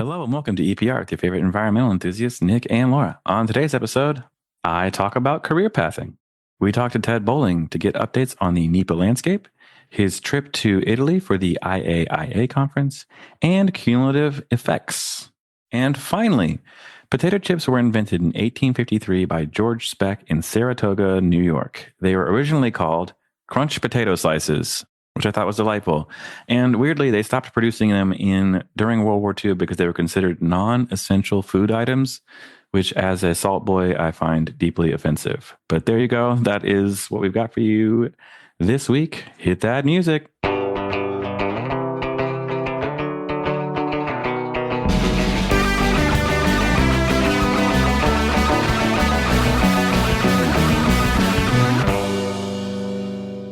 Hello and welcome to EPR with your favorite environmental enthusiasts, Nick and Laura. On today's episode, I talk about career pathing. We talk to Ted Boling to get updates on the NEPA landscape, his trip to Italy for the IAIA Conference, and cumulative effects. And finally, potato chips were invented in 1853 by George Speck in Saratoga, New York. They were originally called crunch potato slices, which I thought was delightful. And weirdly, they stopped producing them during World War II because they were considered non-essential food items, which as a salt boy, I find deeply offensive. But there you go. That is what we've got for you this week. Hit that music.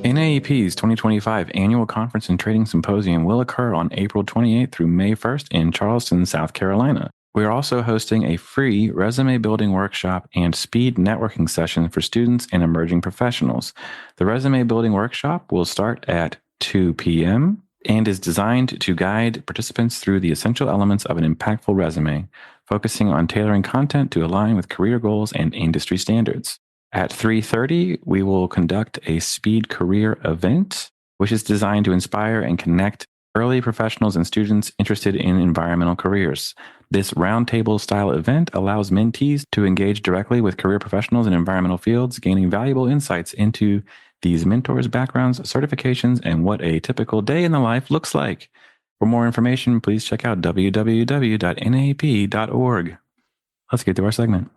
NAEP's 2025 Annual Conference and Trading Symposium will occur on April 28th through May 1st in Charleston, South Carolina. We are also hosting a free resume building workshop and speed networking session for students and emerging professionals. The resume building workshop will start at 2 p.m. and is designed to guide participants through the essential elements of an impactful resume, focusing on tailoring content to align with career goals and industry standards. At 3:30, we will conduct a speed career event, which is designed to inspire and connect early professionals and students interested in environmental careers. This roundtable style event allows mentees to engage directly with career professionals in environmental fields, gaining valuable insights into these mentors' backgrounds, certifications, and what a typical day in the life looks like. For more information, please check out www.nap.org. Let's get to our segment.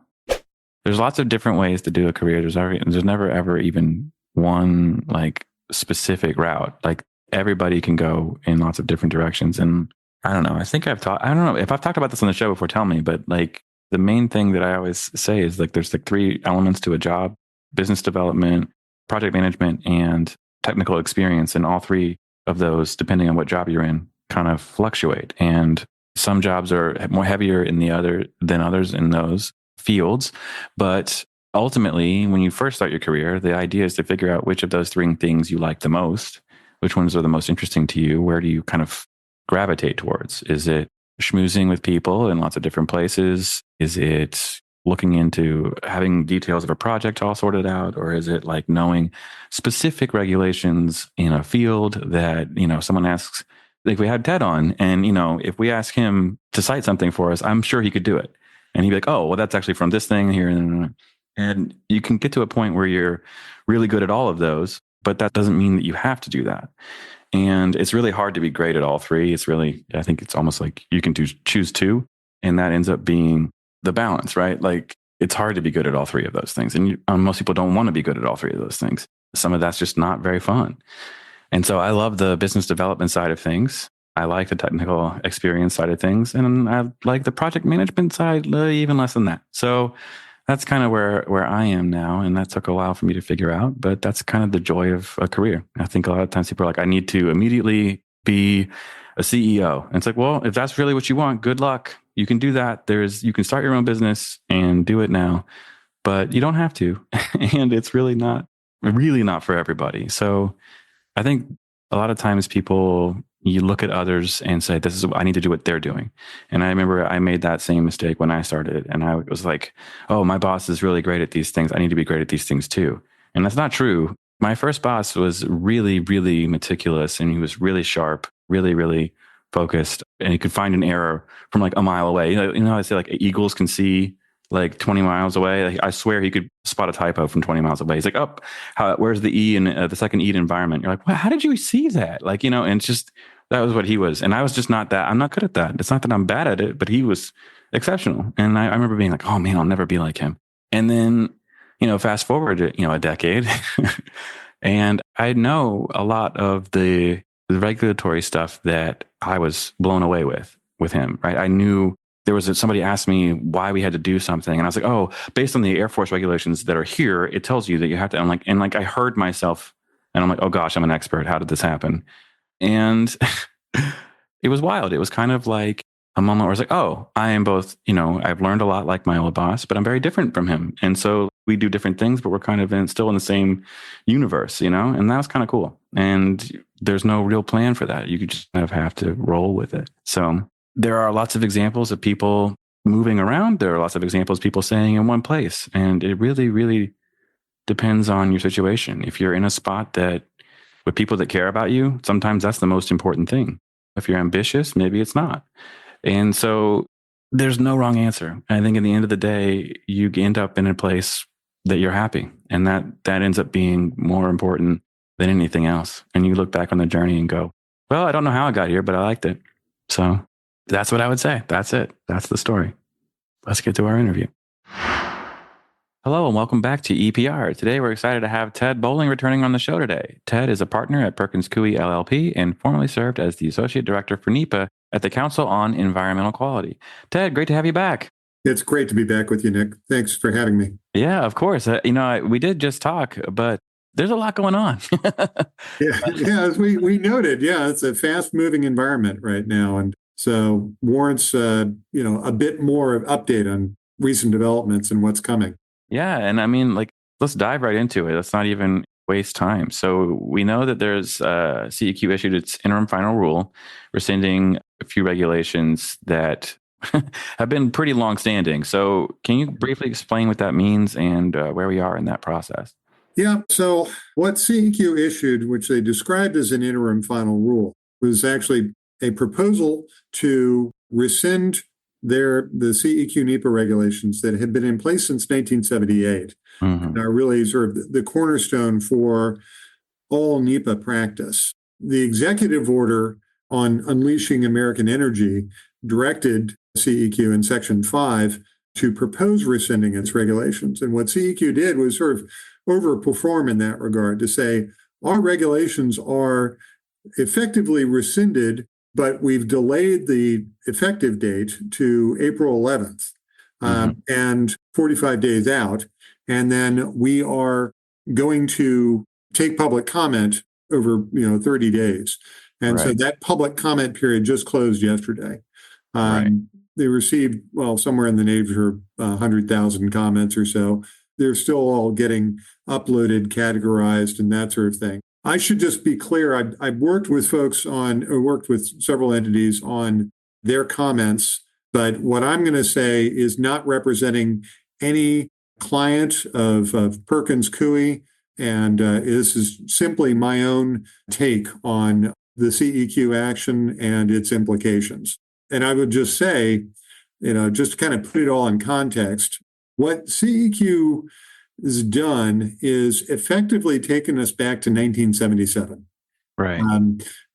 There's lots of different ways to do a career. There's never ever even one like specific route. Like everybody can go in lots of different directions. And I don't know. I don't know if I've talked about this on the show before, tell me, but like the main thing that I always say is like there's like three elements to a job: business development, project management, and technical experience. And all three of those, depending on what job you're in, kind of fluctuate. And some jobs are more heavier than others in those fields. But ultimately, when you first start your career, the idea is to figure out which of those three things you like the most, which ones are the most interesting to you. Where do you kind of gravitate towards? Is it schmoozing with people in lots of different places? Is it looking into having details of a project all sorted out? Or is it like knowing specific regulations in a field that, someone asks, like we had Ted on, and, if we ask him to cite something for us, I'm sure he could do it. And he'd be like, oh, well, that's actually from this thing here. And you can get to a point where you're really good at all of those, but that doesn't mean that you have to do that. And it's really hard to be great at all three. I think it's almost like you can choose two, and that ends up being the balance, right? Like it's hard to be good at all three of those things. And most people don't want to be good at all three of those things. Some of that's just not very fun. And so I love the business development side of things. I like the technical experience side of things, and I like the project management side even less than that. So that's kind of where I am now, and that took a while for me to figure out, but that's kind of the joy of a career. I think a lot of times people are like, I need to immediately be a CEO. And it's like, well, if that's really what you want, good luck. You can do that. You can start your own business and do it now, but you don't have to. And it's really not for everybody. So I think a lot of times you look at others and say, I need to do what they're doing. And I remember I made that same mistake when I started, and I was like, oh, my boss is really great at these things. I need to be great at these things too. And that's not true. My first boss was really, really meticulous, and he was really sharp, really, really focused, and he could find an error from like a mile away. You know, I say like eagles can see like 20 miles away. Like, I swear he could spot a typo from 20 miles away. He's like, where's the E in the second E in environment? You're like, well, how did you see that? Like, and it's just, that was what he was. And I was just I'm not good at that. It's not that I'm bad at it, but he was exceptional. And I remember being like, oh man, I'll never be like him. And then, fast forward, a decade and I know a lot of the regulatory stuff that I was blown away with him, right? I knew there was somebody asked me why we had to do something. And I was like, oh, based on the Air Force regulations that are here, it tells you that you have to, and I heard myself and I'm like, oh gosh, I'm an expert. How did this happen? And it was wild. It was kind of like a moment where I was like, oh, I am both, I've learned a lot like my old boss, but I'm very different from him. And so we do different things, but we're kind of still in the same universe, and that was kind of cool. And there's no real plan for that. You just kind of have to roll with it. So there are lots of examples of people moving around. There are lots of examples of people staying in one place. And it really, really depends on your situation. If you're in a spot that with people that care about you, sometimes that's the most important thing. If you're ambitious, maybe it's not. And so there's no wrong answer. I think at the end of the day, you end up in a place that you're happy. And that ends up being more important than anything else. And you look back on the journey and go, well, I don't know how I got here, but I liked it. So that's what I would say. That's it. That's the story. Let's get to our interview. Hello and welcome back to EPR. Today we're excited to have Ted Boling returning on the show today. Ted is a partner at Perkins Coie LLP and formerly served as the Associate Director for NEPA at the Council on Environmental Quality. Ted, great to have you back. It's great to be back with you, Nick. Thanks for having me. Yeah, of course. We did just talk, but there's a lot going on. Yeah, as we noted, it's a fast-moving environment right now, and so warrants a bit more of update on recent developments and what's coming. Yeah, and let's dive right into it. Let's not even waste time. So we know that there's CEQ issued its interim final rule, rescinding a few regulations that have been pretty long-standing. So can you briefly explain what that means and where we are in that process? Yeah, so what CEQ issued, which they described as an interim final rule, was actually a proposal to rescind the CEQ NEPA regulations that had been in place since 1978 and are really sort of the cornerstone for all NEPA practice. The executive order on unleashing American energy directed CEQ in Section 5 to propose rescinding its regulations. And what CEQ did was sort of overperform in that regard to say, our regulations are effectively rescinded, but we've delayed the effective date to April 11th and 45 days out. And then we are going to take public comment over 30 days. And so that public comment period just closed yesterday. They received, somewhere in the neighborhood of 100,000 comments or so. They're still all getting uploaded, categorized, and that sort of thing. I should just be clear. I've worked with worked with several entities on their comments, but what I'm going to say is not representing any client of Perkins Coie, and this is simply my own take on the CEQ action and its implications. And I would just say, just to kind of put it all in context, what CEQ has done is effectively taken us back to 1977. Right.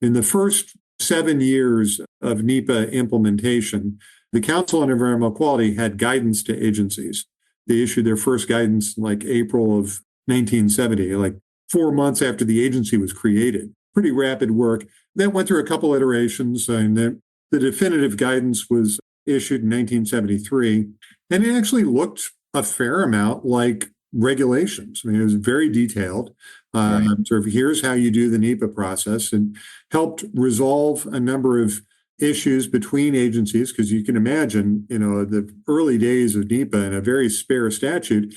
In the first 7 years of NEPA implementation, the Council on Environmental Quality had guidance to agencies. They issued their first guidance in like April of 1970, like 4 months after the agency was created. Pretty rapid work. That went through a couple iterations, and the definitive guidance was issued in 1973, and it actually looked a fair amount like regulations. I mean, it was very detailed. Sort of here's how you do the NEPA process, and helped resolve a number of issues between agencies, because you can imagine, the early days of NEPA in a very spare statute,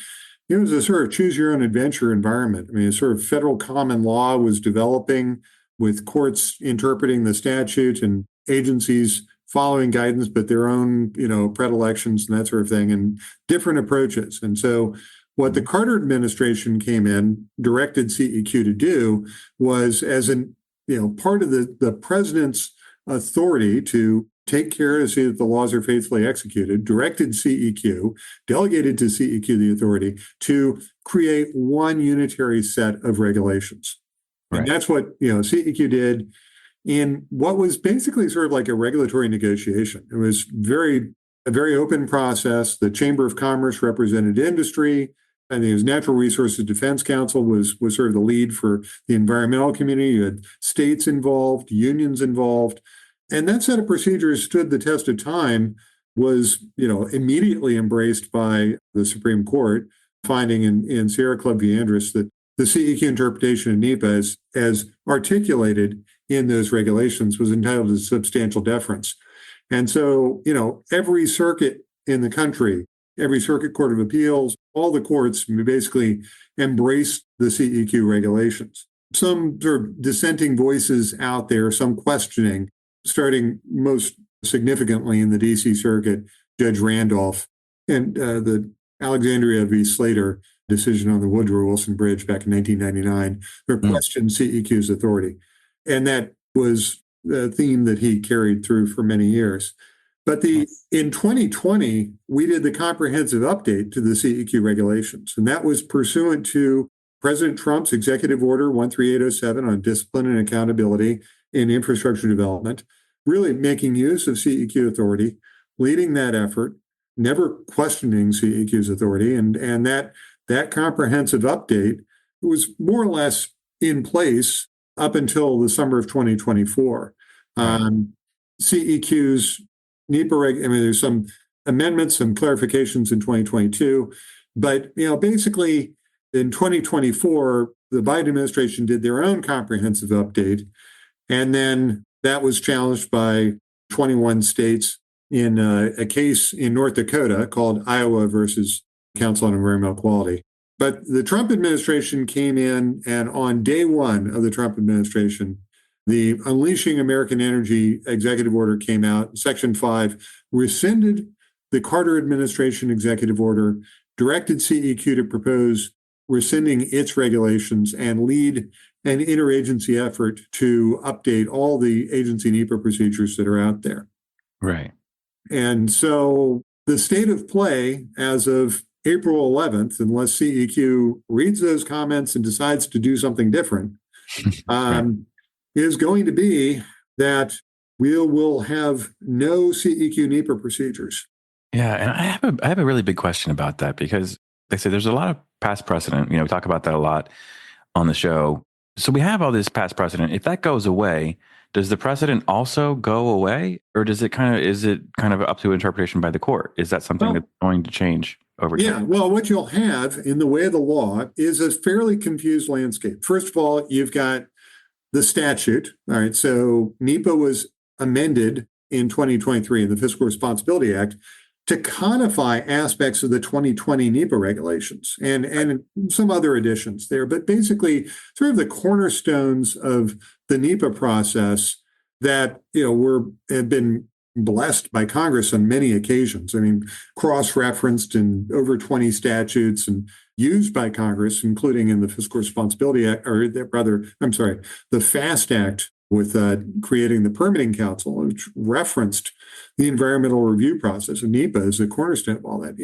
it was a sort of choose your own adventure environment. I mean, a sort of federal common law was developing with courts interpreting the statute and agencies following guidance, but their own, predilections and that sort of thing, and different approaches. And so what the Carter administration came in, directed CEQ to do was, as part of the president's authority to take care to see that the laws are faithfully executed, directed CEQ, delegated to CEQ the authority to create one unitary set of regulations. And that's what, CEQ did in what was basically sort of like a regulatory negotiation. It was a very open process. The Chamber of Commerce represented industry. I think it was Natural Resources Defense Council was sort of the lead for the environmental community. You had states involved, unions involved. And that set of procedures stood the test of time, was, immediately embraced by the Supreme Court, finding in Sierra Club v. Andrus that the CEQ interpretation of NEPA as articulated in those regulations was entitled to substantial deference. And so, every circuit in the country, every circuit court of appeals, all the courts basically embraced the CEQ regulations. Some sort of dissenting voices out there, some questioning, starting most significantly in the DC Circuit, Judge Randolph, and the Alexandria v. Slater decision on the Woodrow Wilson Bridge back in 1999 questioned CEQ's authority. And that was the theme that he carried through for many years. But in 2020, we did the comprehensive update to the CEQ regulations, and that was pursuant to President Trump's Executive Order 13807 on discipline and accountability in infrastructure development, really making use of CEQ authority, leading that effort, never questioning CEQ's authority, and that comprehensive update was more or less in place up until the summer of 2024. CEQ's NEPA there's some amendments, some clarifications in 2022, but basically in 2024, the Biden administration did their own comprehensive update, and then that was challenged by 21 states in a case in North Dakota called Iowa versus Council on Environmental Quality. But the Trump administration came in, and on day one of the Trump administration, the Unleashing American Energy executive order came out. Section 5 rescinded the Carter administration executive order, directed CEQ to propose rescinding its regulations and lead an interagency effort to update all the agency NEPA procedures that are out there. Right. And so the state of play as of April 11th, unless CEQ reads those comments and decides to do something different, is going to be that we will have no CEQ NEPA procedures. Yeah, and I have a really big question about that, because they say there's a lot of past precedent. We talk about that a lot on the show. So we have all this past precedent. If that goes away, does the precedent also go away, or is it kind of up to interpretation by the court? Is that something that's going to change over time? Yeah, well, what you'll have in the way of the law is a fairly confused landscape. First of all, you've got the statute. All right, so NEPA was amended in 2023 in the Fiscal Responsibility Act to codify aspects of the 2020 NEPA regulations and some other additions there. But basically, sort of the cornerstones of the NEPA process that have been blessed by Congress on many occasions. I mean, cross-referenced in over 20 statutes and used by Congress, including in the Fiscal Responsibility Act, the FAST Act with creating the Permitting Council, which referenced the environmental review process. And NEPA is a cornerstone of all that.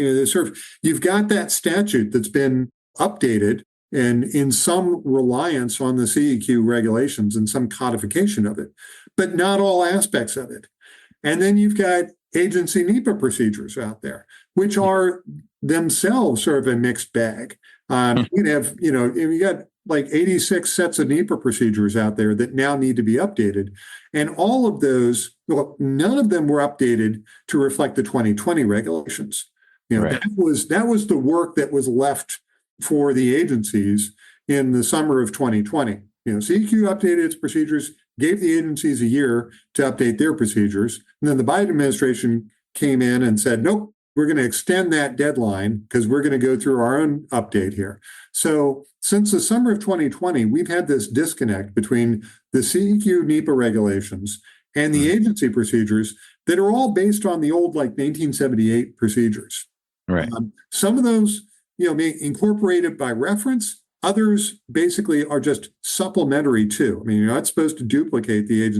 You've got that statute that's been updated and in some reliance on the CEQ regulations and some codification of it, but not all aspects of it. And then you've got agency NEPA procedures out there, which are themselves sort of a mixed bag. You got like 86 sets of NEPA procedures out there that now need to be updated. And all of those, none of them were updated to reflect the 2020 regulations. Right. That was the work that was left for the agencies in the summer of 2020. CEQ updated its procedures, gave the agencies a year to update their procedures. And then the Biden administration came in and said, nope, we're going to extend that deadline because we're going to go through our own update here. So since the summer of 2020, we've had this disconnect between the CEQ NEPA regulations and the agency procedures that are all based on the old 1978 procedures. Right. Some of those, may incorporate it by reference. Others basically are just supplementary too. I mean, you're not supposed to duplicate the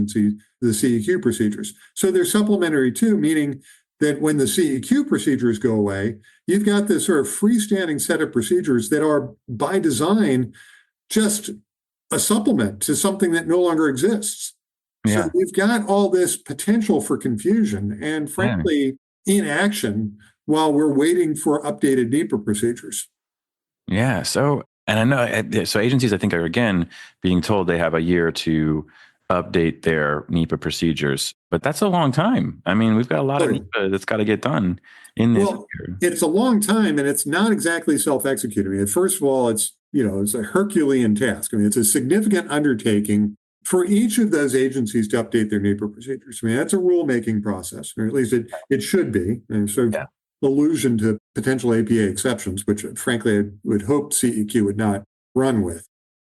CEQ procedures. So they're supplementary too, meaning that when the CEQ procedures go away, you've got this sort of freestanding set of procedures that are by design just a supplement to something that no longer exists. Yeah. So we've got all this potential for confusion and, frankly, inaction while we're waiting for updated NEPA procedures. Yeah. And I know, so agencies, I think, are again being told they have a year to update their NEPA procedures, but that's a long time. I mean, we've got a lot of NEPA that's got to get done in this year. It's a long time, and it's not exactly self-executing. I mean, first of all, it's a Herculean task. I mean, it's a significant undertaking for each of those agencies to update their NEPA procedures. I mean, that's a rulemaking process, or at least it should be. And sort of allusion to potential APA exceptions, which frankly I would hope CEQ would not run with.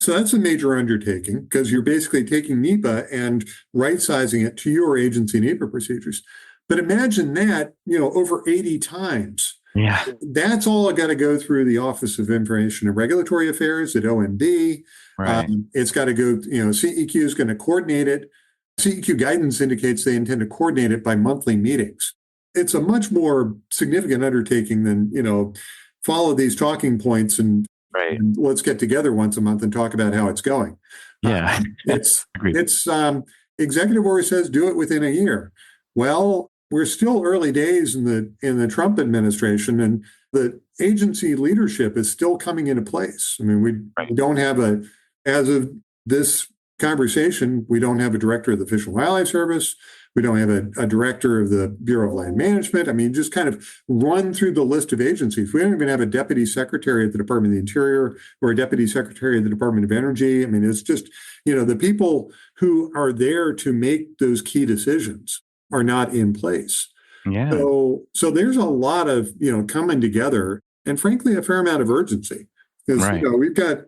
So that's a major undertaking because you're basically taking NEPA and right-sizing it to your agency NEPA procedures. But imagine that, over 80 times. Yeah. That's all got to go through the Office of Information and Regulatory Affairs at OMB. Right. It's got to go, CEQ is going to coordinate it. CEQ guidance indicates they intend to coordinate it by monthly meetings. It's a much more significant undertaking than, follow these talking points and Right. let's get together once a month and talk about how it's going. Yeah. It's Agreed. executive order says do it within a year. Well, we're still early days in the Trump administration, and the agency leadership is still coming into place. I mean, we don't have as of this conversation, we don't have a director of the Fish and Wildlife Service. We don't have a director of the Bureau of Land Management. I mean, just kind of run through the list of agencies. We don't even have a deputy secretary at the Department of the Interior or a deputy secretary at the Department of Energy. I mean, it's just, the people who are there to make those key decisions are not in place. Yeah. So there's a lot of, coming together and frankly, a fair amount of urgency because, Right. we've got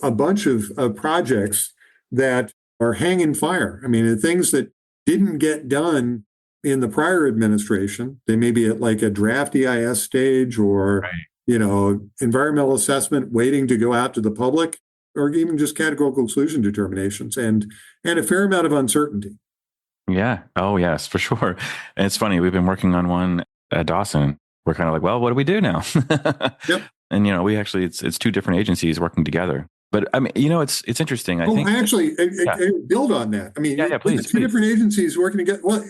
a bunch of projects that are hanging fire. I mean, the things that didn't get done in the prior administration. They may be at like a draft EIS stage or, environmental assessment waiting to go out to the public, or even just categorical exclusion determinations and a fair amount of uncertainty. Yeah. Oh, yes, for sure. And it's funny. We've been working on one at Dawson. We're kind of like, well, what do we do now? Yep. And, we actually, it's two different agencies working together. But I mean, it's interesting. I think I actually build on that. I mean, please. Two different agencies working together. Well,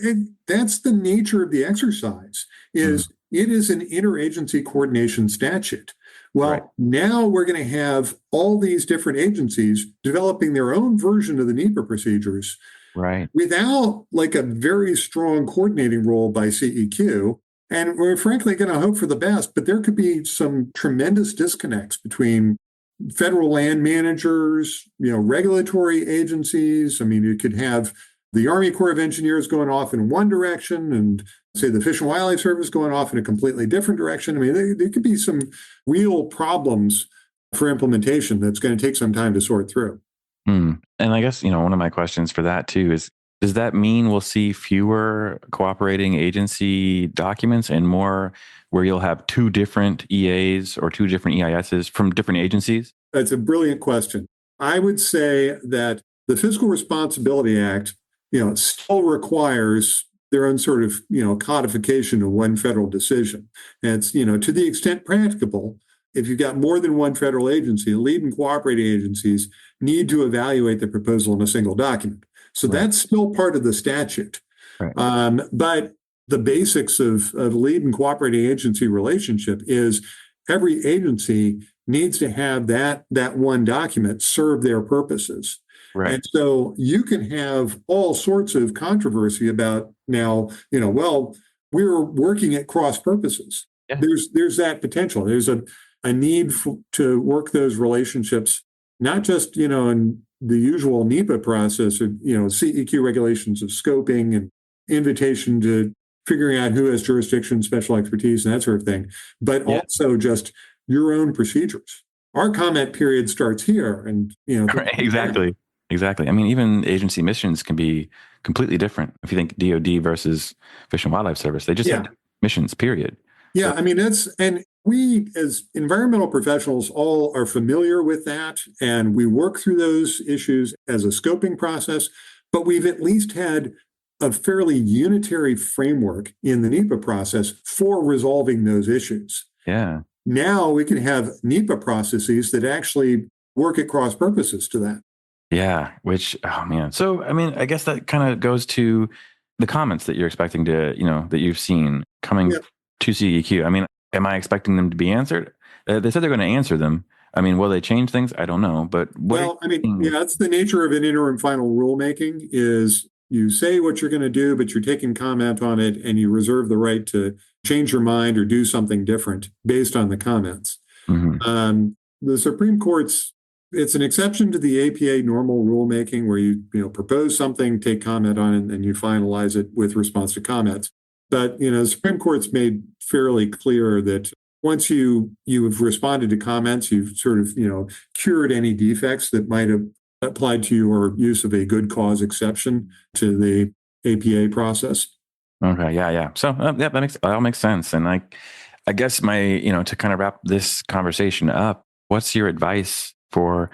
that's the nature of the exercise. It is an interagency coordination statute. Well, now we're going to have all these different agencies developing their own version of the NEPA procedures, without like a very strong coordinating role by CEQ. And we're frankly going to hope for the best, but there could be some tremendous disconnects between federal land managers, regulatory agencies. I mean, you could have the Army Corps of Engineers going off in one direction and say the Fish and Wildlife Service going off in a completely different direction. I mean, there could be some real problems for implementation that's going to take some time to sort through. And I guess, one of my questions for that too is, does that mean we'll see fewer cooperating agency documents and more where you'll have two different EAs or two different EISs from different agencies? That's a brilliant question. I would say that the Fiscal Responsibility Act, still requires their own sort of, codification of one federal decision. And it's, to the extent practicable, if you've got more than one federal agency, lead and cooperating agencies need to evaluate the proposal in a single document. So that's still part of the statute. But the basics of lead and cooperating agency relationship is every agency needs to have that one document serve their purposes. And so you can have all sorts of controversy about now, well, we're working at cross purposes. Yeah. There's that potential. There's a need to work those relationships, not just, in the usual NEPA process or, CEQ regulations of scoping and invitation to figuring out who has jurisdiction, special expertise, and that sort of thing, but also just your own procedures. Our comment period starts here. And, Exactly. I mean, even agency missions can be completely different. If you think DOD versus Fish and Wildlife Service, they just have missions, period. Yeah, I mean, and we as environmental professionals all are familiar with that, and we work through those issues as a scoping process, but we've at least had a fairly unitary framework in the NEPA process for resolving those issues. Yeah. Now we can have NEPA processes that actually work at cross purposes to that. Yeah, which, oh man. So, I mean, I guess that kind of goes to the comments that you're expecting to, that you've seen coming to CEQ. I mean, am I expecting them to be answered? They said they're going to answer them. I mean, will they change things? I don't know. But that's the nature of an interim final rulemaking is you say what you're going to do, but you're taking comment on it and you reserve the right to change your mind or do something different based on the comments. The Supreme Court's it's an exception to the APA normal rulemaking where you propose something, take comment on it, and you finalize it with response to comments. But the Supreme Court's made fairly clear that once you've responded to comments, you've sort of, cured any defects that might have applied to your use of a good cause exception to the APA process. Okay. Yeah. Yeah. So yeah, that all makes sense. And I guess to kind of wrap this conversation up, what's your advice for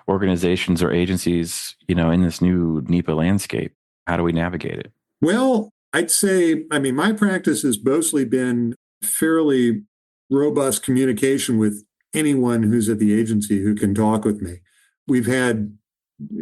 organizations or agencies, in this new NEPA landscape? How do we navigate it? Well, I'd say, my practice has mostly been fairly robust communication with anyone who's at the agency who can talk with me. We've had,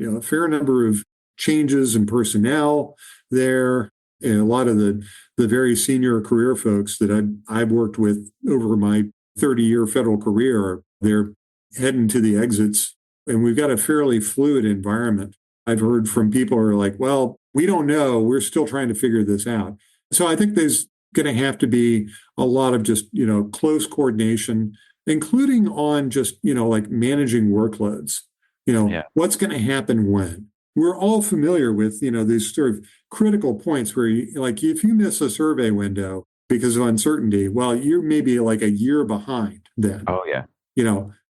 a fair number of changes in personnel there, and a lot of the very senior career folks that I've worked with over my 30-year federal career, they're heading to the exits, and we've got a fairly fluid environment. I've heard from people who are like, well, we don't know. We're still trying to figure this out. So I think there's going to have to be a lot of just, close coordination, including on just, like managing workloads. Yeah. What's going to happen when? We're all familiar with, these sort of critical points where, if you miss a survey window because of uncertainty, well, you're maybe like a year behind then. Oh, yeah.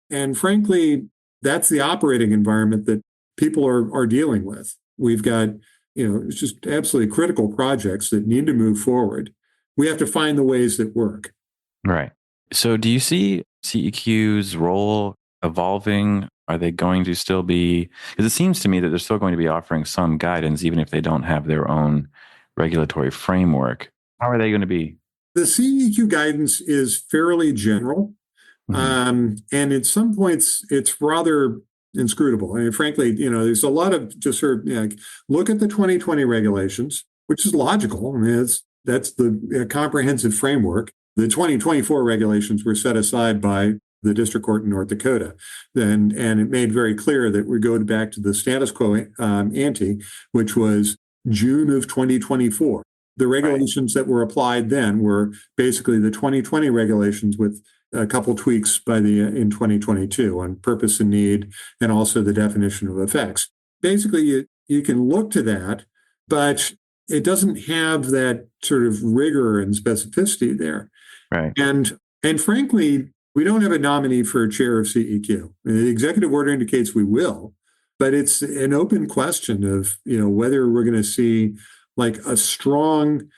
And frankly, that's the operating environment that people are dealing with. We've got, it's just absolutely critical projects that need to move forward. We have to find the ways that work. Right. So do you see CEQ's role evolving? Are they going to still be, because it seems to me that they're still going to be offering some guidance, even if they don't have their own regulatory framework. How are they going to be? The CEQ guidance is fairly general. And at some points, it's rather inscrutable. Frankly, there's a lot of just sort of look at the 2020 regulations, which is logical. That's the comprehensive framework. The 2024 regulations were set aside by the district court in North Dakota, and it made very clear that we go back to the status quo ante, which was June of 2024. The regulations that were applied then were basically the 2020 regulations with a couple tweaks in 2022 on purpose and need, and also the definition of effects. Basically, you can look to that, but it doesn't have that sort of rigor and specificity there. Right. And frankly, we don't have a nominee for a chair of CEQ. The executive order indicates we will, but it's an open question of whether we're going to see like a strong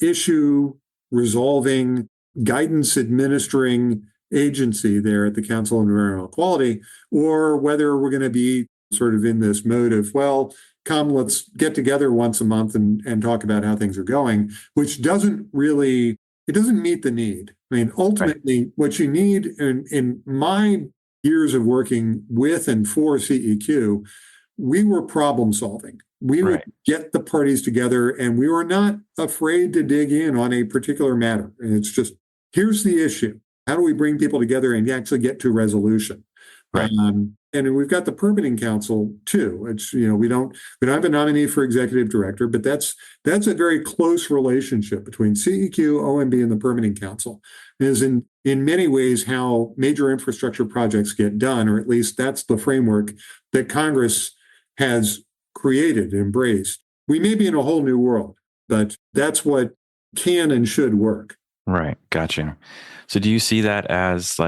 issue resolving, guidance administering agency there at the Council on Environmental Quality, or whether we're going to be sort of in this mode of, well, let's get together once a month and talk about how things are going, which doesn't meet the need. Ultimately, right. What you need in my years of working with and for CEQ, we were problem solving. We would get the parties together, and we were not afraid to dig in on a particular matter. And it's just, here's the issue. How do we bring people together and actually get to resolution? Right. And we've got the permitting council too. It's we don't have a nominee for executive director, but that's a very close relationship between CEQ, OMB, and the permitting council. It is in many ways how major infrastructure projects get done, or at least that's the framework that Congress has created, embraced. We may be in a whole new world, but that's what can and should work. Right. Gotcha. So do you see that as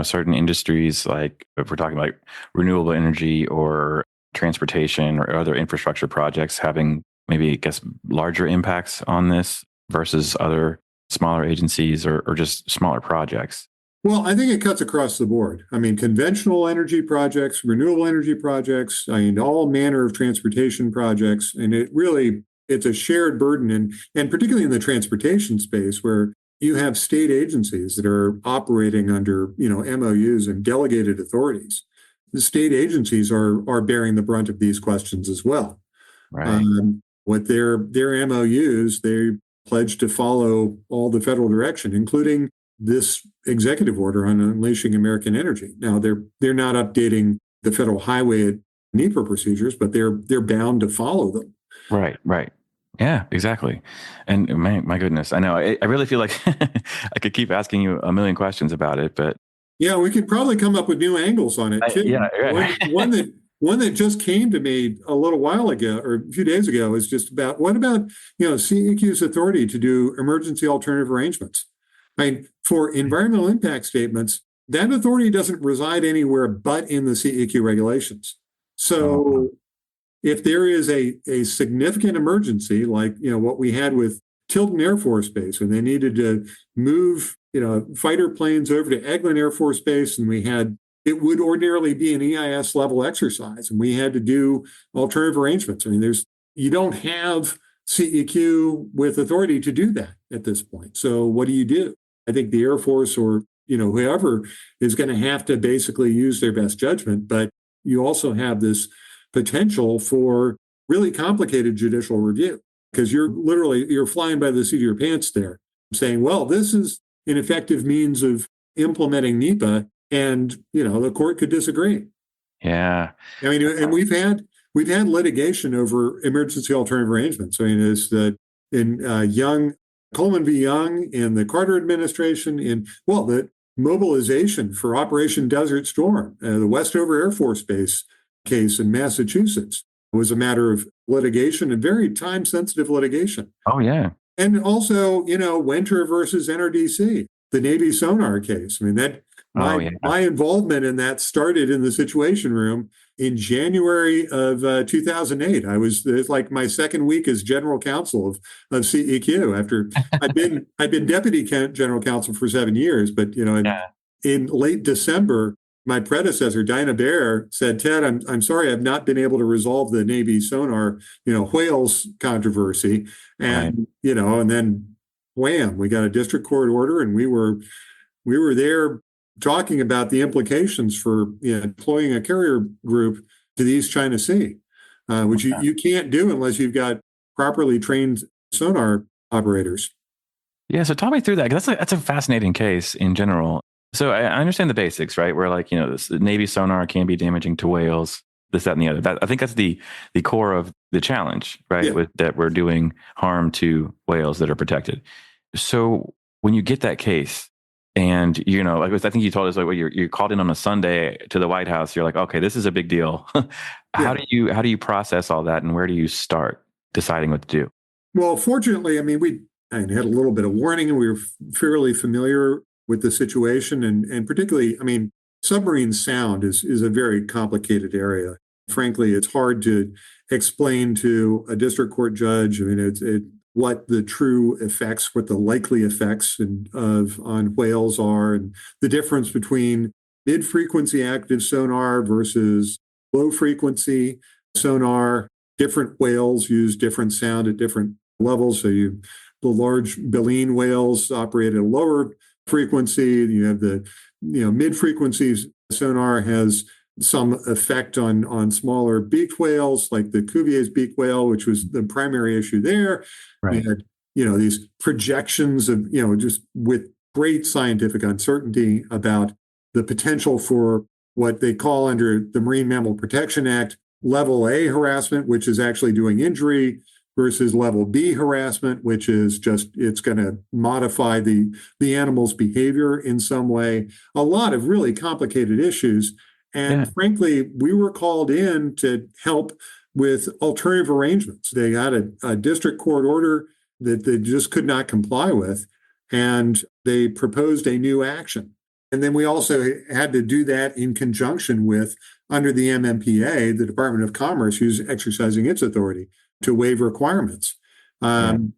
certain industries, like if we're talking about renewable energy or transportation or other infrastructure projects, having maybe, I guess, larger impacts on this versus other smaller agencies or just smaller projects? Well, I think it cuts across the board. Conventional energy projects, renewable energy projects, all manner of transportation projects. And it's a shared burden. And particularly in the transportation space, where you have state agencies that are operating under, MOUs and delegated authorities. The state agencies are bearing the brunt of these questions as well. Right. With their MOUs, they pledge to follow all the federal direction, including this executive order on unleashing American energy. Now, they're not updating the federal highway NEPA procedures, but they're bound to follow them. Right. Yeah, exactly. And my goodness, I know I really feel like I could keep asking you a million questions about it, but yeah, we could probably come up with new angles on it too. Yeah, right. One that just came to me a little while ago or a few days ago is just about what about CEQ's authority to do emergency alternative arrangements? I mean, for environmental impact statements, that authority doesn't reside anywhere but in the CEQ regulations. So if there is a significant emergency, like what we had with Tilden Air Force Base, when they needed to move fighter planes over to Eglin Air Force Base, and it would ordinarily be an EIS level exercise, and we had to do alternative arrangements. I mean, you don't have CEQ with authority to do that at this point. So what do? I think the Air Force or whoever is going to have to basically use their best judgment, but you also have this potential for really complicated judicial review because you're flying by the seat of your pants there, saying, well, this is an effective means of implementing NEPA, and the court could disagree. Yeah, I mean, and we've had litigation over emergency alternative arrangements. I mean, it's in Coleman v. Young in the Carter administration, the mobilization for Operation Desert Storm, the Westover Air Force Base case in Massachusetts was a matter of litigation and very time-sensitive litigation. Oh, yeah. And also, Winter versus NRDC, the Navy sonar case. I mean, my involvement in that started in the Situation Room in January of 2008. It's like my second week as general counsel of CEQ after I'd been deputy general counsel for 7 years. But, in late December, my predecessor, Dinah Baer, said, Ted, I'm sorry, I've not been able to resolve the Navy sonar, whales controversy. And, and then wham, we got a district court order, and we were there talking about the implications for deploying a carrier group to the East China Sea, which you can't do unless you've got properly trained sonar operators. Yeah, so talk me through that, because that's a fascinating case in general. So I understand the basics, right? Where this Navy sonar can be damaging to whales, this, that, and the other. I think that's the core of the challenge, right? Yeah. With that we're doing harm to whales that are protected. So when you get that case, and I think you told us you're called in on a Sunday to the White House, you're like, okay, this is a big deal. How do you process all that, and where do you start deciding what to do? Well, fortunately, I mean, we had a little bit of warning, and we were fairly familiar with the situation, and particularly, I mean, submarine sound is a very complicated area. Frankly, it's hard to explain to a district court judge. I mean, what the true effects, what the likely effects on whales are, and the difference between mid-frequency active sonar versus low-frequency sonar. Different whales use different sound at different levels. So the large baleen whales operate at a lower frequency. You have the mid-frequency sonar has some effect on smaller beaked whales, like the Cuvier's beaked whale, which was the primary issue there. Right. We had these projections of just with great scientific uncertainty about the potential for what they call under the Marine Mammal Protection Act level A harassment, which is actually doing injury, versus level B harassment, which is just, it's going to modify the animal's behavior in some way. A lot of really complicated issues. And frankly, we were called in to help with alternative arrangements. They got a district court order that they just could not comply with, and they proposed a new action. And then we also had to do that in conjunction with, under the MMPA, the Department of Commerce, who's exercising its authority to waive requirements. And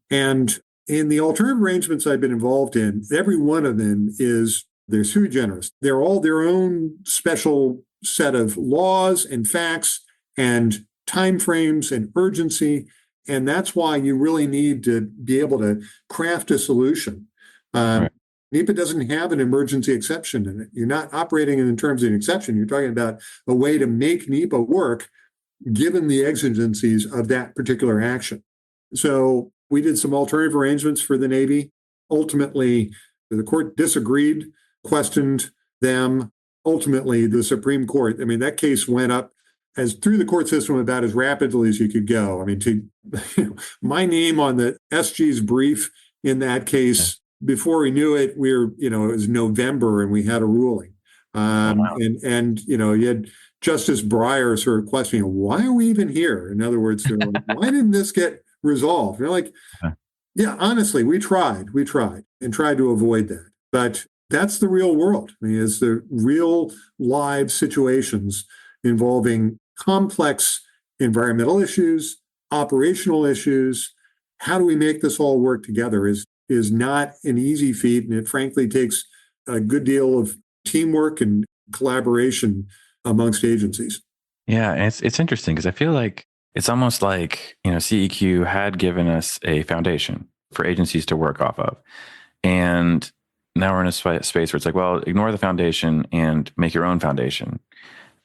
in the alternative arrangements I've been involved in, every one of them they're sui generis. They're all their own special set of laws and facts and timeframes and urgency. And that's why you really need to be able to craft a solution. NEPA doesn't have an emergency exception in it. You're not operating in terms of an exception. You're talking about a way to make NEPA work given the exigencies of that particular action. So we did some alternative arrangements for the Navy. Ultimately, the court disagreed, questioned them. Ultimately, the Supreme Court, I mean, that case went up through the court system about as rapidly as you could go. I mean, my name on the SG's brief in that case, before we knew it, it was November and we had a ruling. And you had Justice Breyer sort of questioning, why are we even here? In other words, why didn't this get resolved? You're like, yeah, honestly, we tried to avoid that. But that's the real world. I mean, it's the real live situations involving complex environmental issues, operational issues. How do we make this all work together is not an easy feat. And it frankly takes a good deal of teamwork and collaboration amongst agencies. Yeah, and it's interesting because I feel like it's almost like, CEQ had given us a foundation for agencies to work off of. And now we're in a space where it's like, well, ignore the foundation and make your own foundation.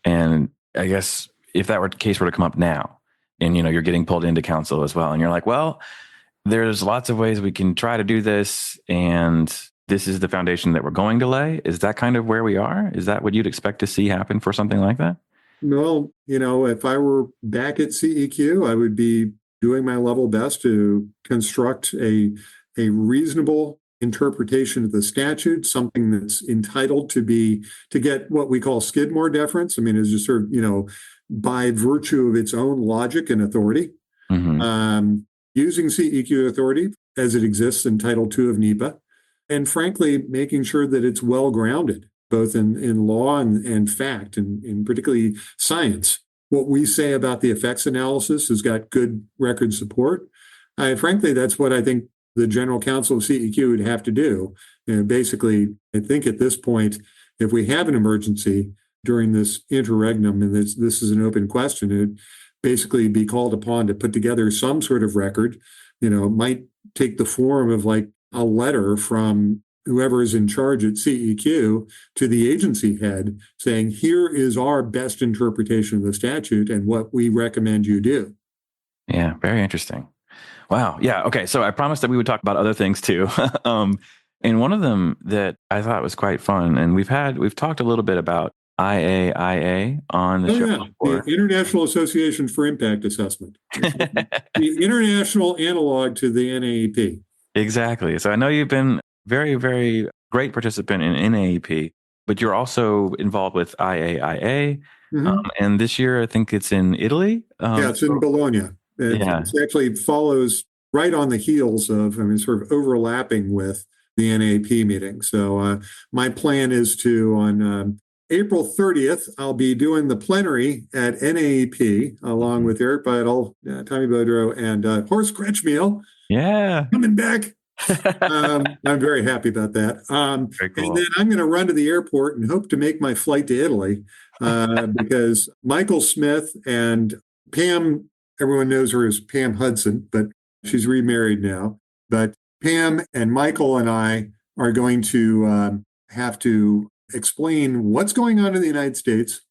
And I guess if that case were to come up now, and you're getting pulled into council as well, and you're like, well, there's lots of ways we can try to do this, and this is the foundation that we're going to lay. Is that kind of where we are? Is that what you'd expect to see happen for something like that? Well, if I were back at CEQ, I would be doing my level best to construct a reasonable interpretation of the statute, something that's entitled to get what we call Skidmore deference. I mean, it's just sort of, by virtue of its own logic and authority, using CEQ authority as it exists in Title II of NEPA, and frankly, making sure that it's well grounded, both in law and fact, and in particularly science. What we say about the effects analysis has got good record support. Frankly, that's what I think the general counsel of CEQ would have to do. Basically, I think at this point, if we have an emergency during this interregnum, and this is an open question, it'd basically be called upon to put together some sort of record. It might take the form of like a letter from whoever is in charge at CEQ to the agency head saying, here is our best interpretation of the statute and what we recommend you do. Yeah, very interesting. Wow. Yeah. Okay. So I promised that we would talk about other things too. And one of them that I thought was quite fun, and we've talked a little bit about IAIA on the show. Yeah. The International Association for Impact Assessment. The international analog to the NAEP. Exactly. So I know you've been very, very great participant in NAEP, but you're also involved with IAIA. And this year, I think it's in Italy. Yeah, it's in Bologna. It actually follows right on the heels of, sort of overlapping with the NAEP meeting. So my plan is to, on April 30th, I'll be doing the plenary at NAEP along with Eric Beidel, Tommy Bodrow, and Horst Kretschmiel. Yeah. Coming back. I'm very happy about that. Very cool. And then I'm going to run to the airport and hope to make my flight to Italy because Michael Smith and Pam, everyone knows her as Pam Hudson, but she's remarried now. But Pam and Michael and I are going to have to explain what's going on in the United States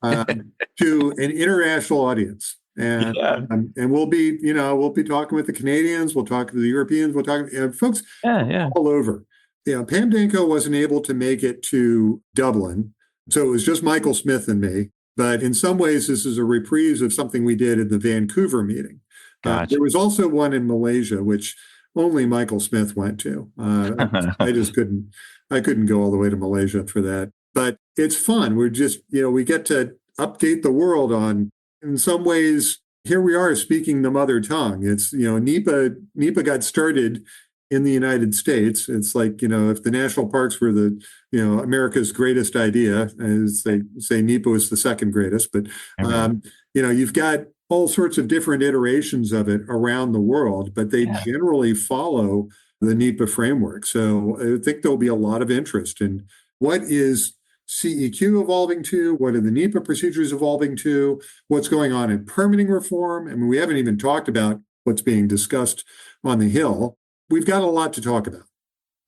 to an international audience. And we'll be talking with the Canadians, we'll talk to the Europeans, we'll talk to folks all over. Pam Danko wasn't able to make it to Dublin, so it was just Michael Smith and me. But in some ways, this is a reprise of something we did at the Vancouver meeting. Gotcha. There was also one in Malaysia, which only Michael Smith went to. I just couldn't go all the way to Malaysia for that. But it's fun. We're just, we get to update the world on, in some ways, here we are speaking the mother tongue. It's, NEPA got started in the United States. It's like, if the national parks were the, America's greatest idea, as they say, NEPA was the second greatest. But, you've got all sorts of different iterations of it around the world, but they generally follow the NEPA framework. So I think there'll be a lot of interest in what is CEQ evolving to, what are the NEPA procedures evolving to, what's going on in permitting reform. We haven't even talked about what's being discussed on the Hill. We've got a lot to talk about.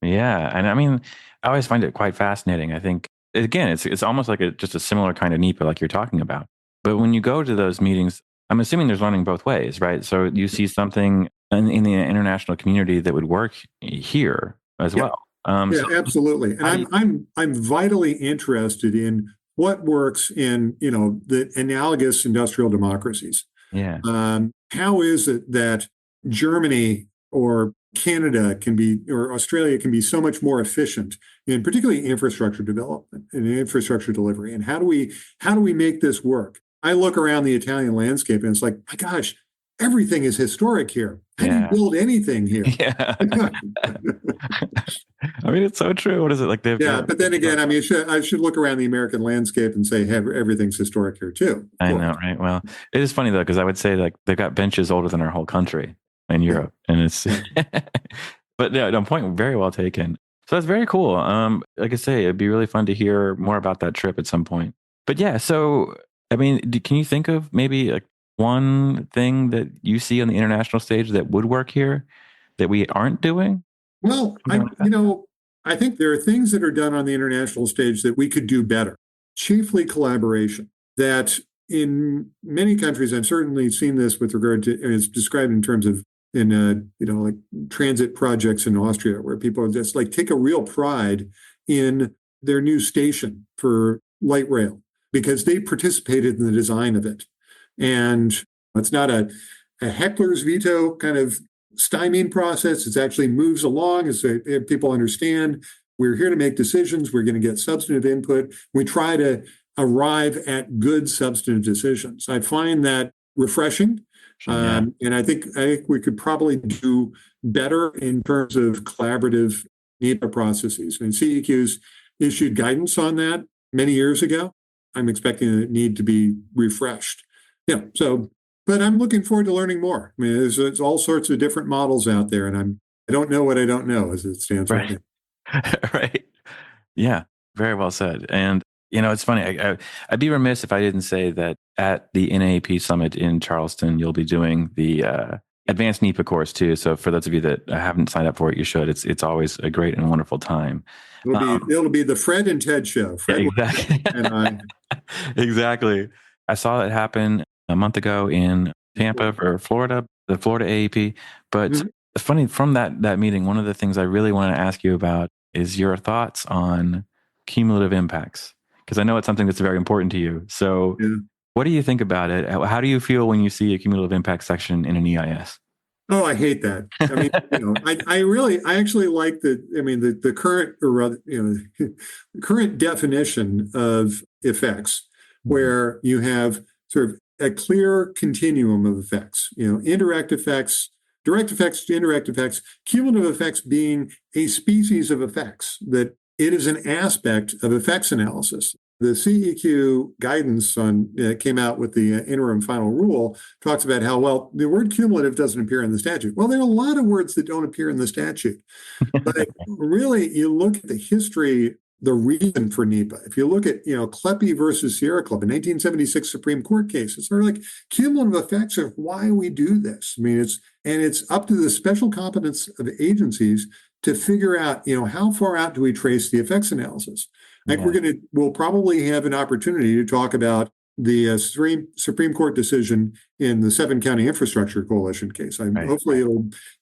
Yeah. And I always find it quite fascinating. I think, again, it's almost like just a similar kind of NEPA like you're talking about. But when you go to those meetings, I'm assuming there's learning both ways, right? So you see something in the international community that would work here as well. Absolutely. And I'm vitally interested in what works in, the analogous industrial democracies. Yeah. How is it that Germany or Canada or Australia can be so much more efficient in particularly infrastructure development and infrastructure delivery? And how do we make this work? I look around the Italian landscape and it's like, my gosh, everything is historic here. How do you build anything here? Yeah. I mean, it's so true. What is it like? Yeah, but then again, I mean, I should look around the American landscape and say, hey, everything's historic here too. I know, right? Well, it is funny though, because I would say like they've got benches older than our whole country in Yeah. Europe, and it's. Yeah. But yeah, no, point very well taken. So that's very cool. Like I say, it'd be really fun to hear more about that trip at some point. But yeah, so I mean, can you think of maybe like one thing that you see on the international stage that would work here that we aren't doing? Well, Something like that? I think there are things that are done on the international stage that we could do better, chiefly collaboration. That in many countries, I've certainly seen this with regard to, and it's described in terms of like transit projects in Austria, where people just like take a real pride in their new station for light rail because they participated in the design of it. And it's not a heckler's veto kind of stymieing process. It actually moves along as people understand we're here to make decisions. We're going to get substantive input. We try to arrive at good substantive decisions. I find that refreshing. Yeah. And I think we could probably do better in terms of collaborative NEPA processes. And CEQ's issued guidance on that many years ago. I'm expecting it need to be refreshed. Yeah. So, but I'm looking forward to learning more. I mean, there's all sorts of different models out there, and I don't know what I don't know as it stands right now. Right. Yeah. Very well said. And it's funny. I'd be remiss if I didn't say that at the NAEP summit in Charleston, you'll be doing the advanced NEPA course too. So for those of you that haven't signed up for it, you should. It's always a great and wonderful time. It'll be the Fred and Ted show. Fred exactly. and I. Exactly. I saw it happen a month ago in Tampa for Florida, the Florida AEP. But it's funny, from that meeting, one of the things I really want to ask you about is your thoughts on cumulative impacts, because I know it's something that's very important to you. So what do you think about it? How do you feel when you see a cumulative impact section in an EIS? Oh, I hate that. I mean, I actually like the current, or rather, current definition of effects, where you have sort of a clear continuum of effects, indirect effects, direct effects, indirect effects, cumulative effects being a species of effects, that it is an aspect of effects analysis. The CEQ guidance came out with the interim final rule, talks about how, well, the word cumulative doesn't appear in the statute. Well, there are a lot of words that don't appear in the statute. But really, you look at the history, the reason for NEPA. If you look at, Kleppe versus Sierra Club, a 1976 Supreme Court case, it's sort of like cumulative effects of why we do this. I mean, it's up to the special competence of agencies to figure out, how far out do we trace the effects analysis? Like we'll probably have an opportunity to talk about the Supreme Court decision in the 7-county infrastructure coalition case. Hopefully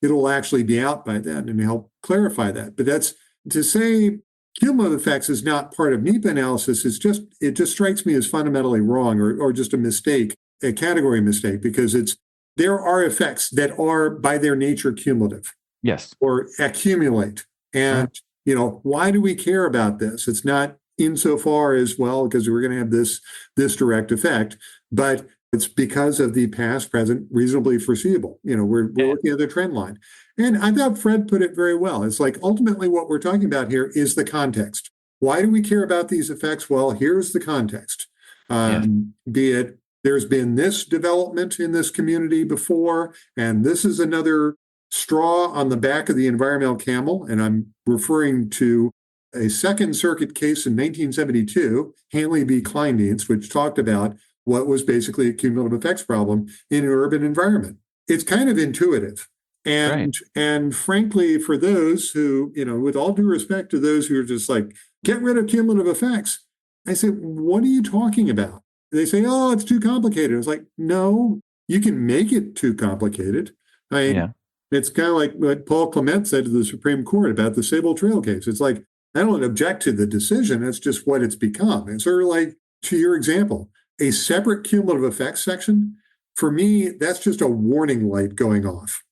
it'll actually be out by then and help clarify that. But that's to say cumulative effects is not part of NEPA analysis. It just strikes me as fundamentally wrong or just a mistake, a category mistake, because there are effects that are by their nature cumulative. Yes. Or accumulate. And why do we care about this? It's not insofar as, well, because we're going to have this direct effect, but it's because of the past, present, reasonably foreseeable. We're looking at the trend line. And I thought Fred put it very well. It's like, ultimately what we're talking about here is the context. Why do we care about these effects? Well, here's the context. Be it there's been this development in this community before, and this is another straw on the back of the environmental camel, and I'm referring to a Second Circuit case in 1972, Hanley v. Kleindienst, which talked about what was basically a cumulative effects problem in an urban environment. It's kind of intuitive. And frankly, for those who, with all due respect to those who are just like, get rid of cumulative effects, I say, what are you talking about? They say, oh, it's too complicated. I was like, no, you can make it too complicated. It's kind of like what Paul Clement said to the Supreme Court about the Sable Trail case. It's like, I don't object to the decision. It's just what it's become. It's sort of like, to your example, a separate cumulative effects section. For me, that's just a warning light going off.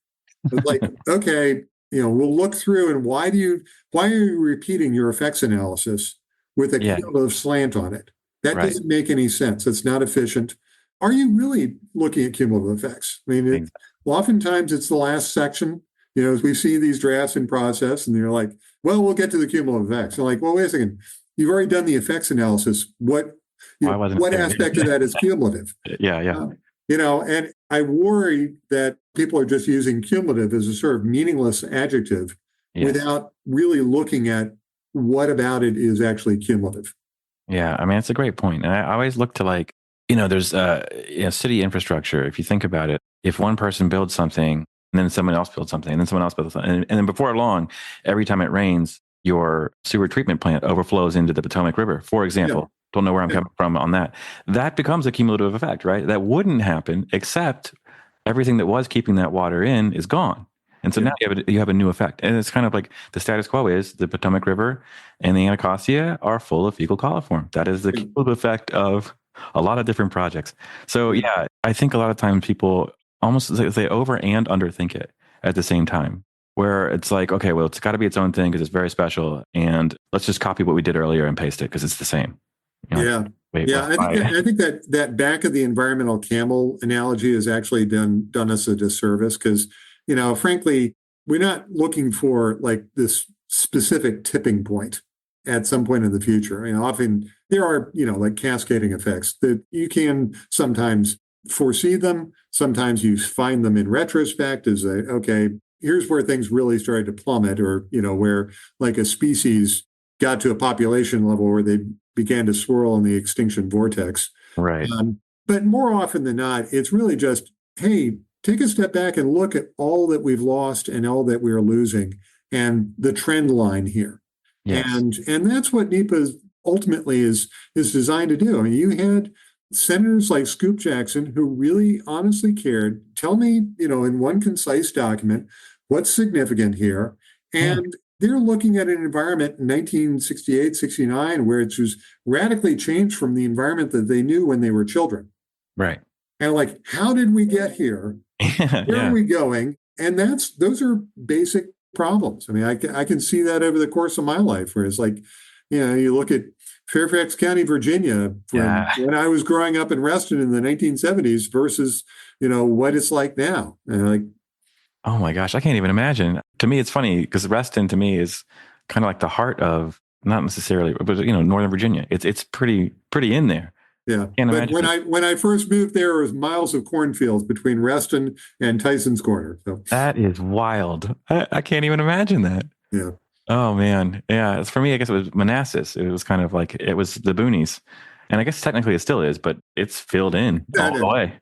It's like, okay, we'll look through, and why are you repeating your effects analysis with a cumulative slant on it? That doesn't make any sense. It's not efficient. Are you really looking at cumulative effects? I mean, oftentimes it's the last section, as we see these drafts in process, and you're like, well, we'll get to the cumulative effects. So like, well, wait a second. You've already done the effects analysis. Why wasn't it What there? aspect of that is cumulative? Yeah. Uh, and I worry that people are just using cumulative as a sort of meaningless adjective Yes. without really looking at what about it is actually cumulative. Yeah. I mean, it's a great point. And I always look to like, there's city infrastructure. If you think about it, if one person builds something and then someone else builds something and then someone else builds something, and then before long, every time it rains, your sewer treatment plant overflows into the Potomac River, for example. Yeah. Don't know where I'm Yeah. coming from on that. That becomes a cumulative effect, right? That wouldn't happen except everything that was keeping that water in is gone. And so Yeah. now you have a new effect. And it's kind of like the status quo is the Potomac River and the Anacostia are full of fecal coliform. That is the cumulative effect of a lot of different projects. So yeah, I think a lot of times people almost they over and underthink it at the same time, where it's like, okay, well, it's got to be its own thing because it's very special, and let's just copy what we did earlier and paste it because it's the same. Yeah. Wait, Yeah. I think that back of the environmental camel analogy has actually done us a disservice because, frankly, we're not looking for like this specific tipping point at some point in the future. Often there are, like cascading effects that you can sometimes foresee them. Sometimes you find them in retrospect as okay, here's where things really started to plummet, or, where like a species got to a population level where they began to swirl in the extinction vortex. right. But more often than not, it's really just, hey, take a step back and look at all that we've lost and all that we're losing and the trend line here. Yes. And that's what NEPA ultimately is designed to do. I mean, you had senators like Scoop Jackson who really honestly cared. Tell me, in one concise document, what's significant here. And they're looking at an environment in 1968, 69, where it was radically changed from the environment that they knew when they were children. Right. And like, how did we get here? Where are we going? And those are basic problems. I mean, I can see that over the course of my life, where it's like, you look at Fairfax County, Virginia, when I was growing up in Reston in the 1970s versus, what it's like now. And like, oh my gosh, I can't even imagine. To me, it's funny because Reston to me is kind of like the heart of not necessarily, but Northern Virginia. It's pretty in there. Yeah, Can't but imagine when I first moved there, it was miles of cornfields between Reston and Tyson's Corner. So that is wild. I can't even imagine that. yeah. Oh man, yeah. For me, I guess it was Manassas. It was kind of like it was the boonies, and I guess technically it still is, but it's filled in all the way.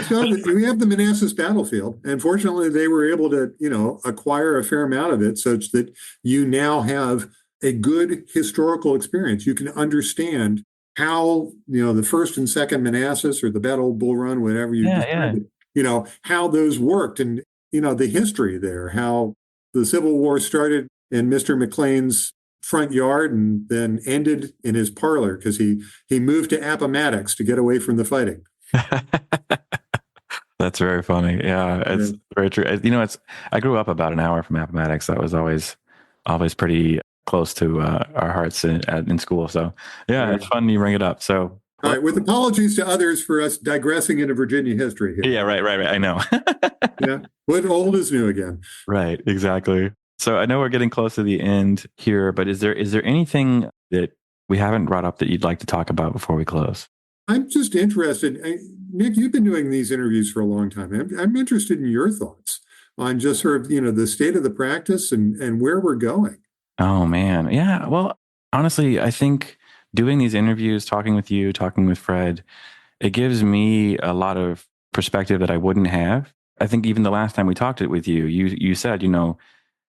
So we have the Manassas battlefield, and fortunately, they were able to, acquire a fair amount of it, such that you now have a good historical experience. You can understand how, the first and second Manassas or the Battle of Bull Run, whatever you describe it, how those worked, and the history there, how the Civil War started in Mr. McLean's front yard and then ended in his parlor because he moved to Appomattox to get away from the fighting. That's very funny. Yeah, it's very true. I grew up about an hour from Appomattox. That was always pretty close to our hearts in school. So yeah, it's fun you bring it up. So all right, with apologies to others for us digressing into Virginia history here. Yeah, right. I know. Yeah, what old is new again. Right, exactly. So I know we're getting close to the end here, but is there anything that we haven't brought up that you'd like to talk about before we close? I'm just interested. Nick, you've been doing these interviews for a long time. I'm interested in your thoughts on just sort of, the state of the practice and where we're going. Oh, man. Yeah. Well, honestly, I think doing these interviews, talking with you, talking with Fred, it gives me a lot of perspective that I wouldn't have. I think even the last time we talked it with you, you said,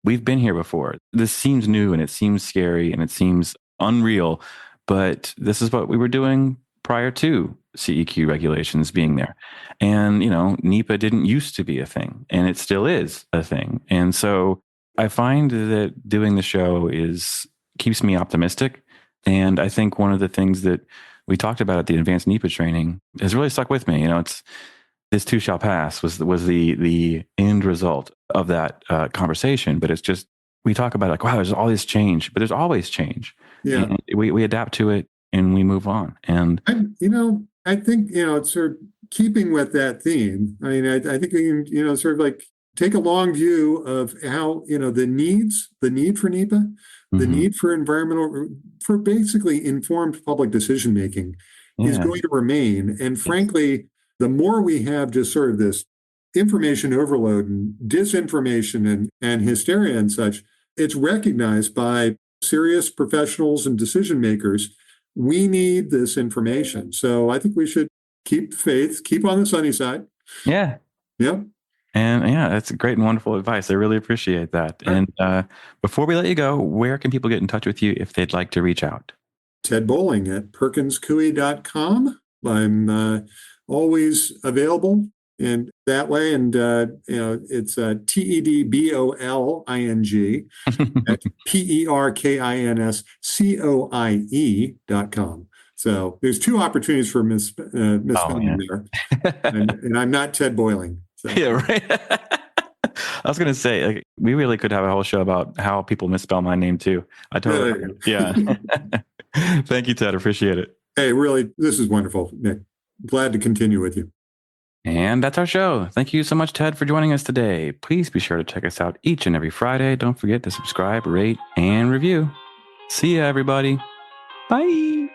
we've been here before. This seems new and it seems scary and it seems unreal, but this is what we were doing prior to CEQ regulations being there. And, NEPA didn't used to be a thing and it still is a thing. And so I find that doing the show keeps me optimistic. And I think one of the things that we talked about at the advanced NEPA training has really stuck with me. It's this too shall pass was the end result of that conversation. But it's just, we talk about like, wow, there's all this change, but there's always change. Yeah. And we adapt to it and we move on. And, I think, sort of keeping with that theme, I mean, I think we can, sort of like take a long view of how, the need for NEPA, the need for basically informed public decision making is going to remain. And frankly, the more we have just sort of this information overload and disinformation and hysteria and such, it's recognized by serious professionals and decision makers. We need this information. So I think we should keep faith, keep on the sunny side. Yeah. Yep. And yeah, that's great and wonderful advice. I really appreciate that. Right. And before we let you go, where can people get in touch with you if they'd like to reach out? Ted Boling at perkinscoie.com. I'm always available in that way. And, it's TEDBOLING at PERKINSCOIE.com. So there's two opportunities for misspelling there. And I'm not Ted Boling. So. Yeah, right. I was going to say, like, we really could have a whole show about how people misspell my name too. I totally, yeah. Thank you, Ted. Appreciate it. Hey, really, this is wonderful, Nick. Glad to continue with you. And that's our show. Thank you so much, Ted, for joining us today. Please be sure to check us out each and every Friday. Don't forget to subscribe, rate, and review. See ya, everybody. Bye.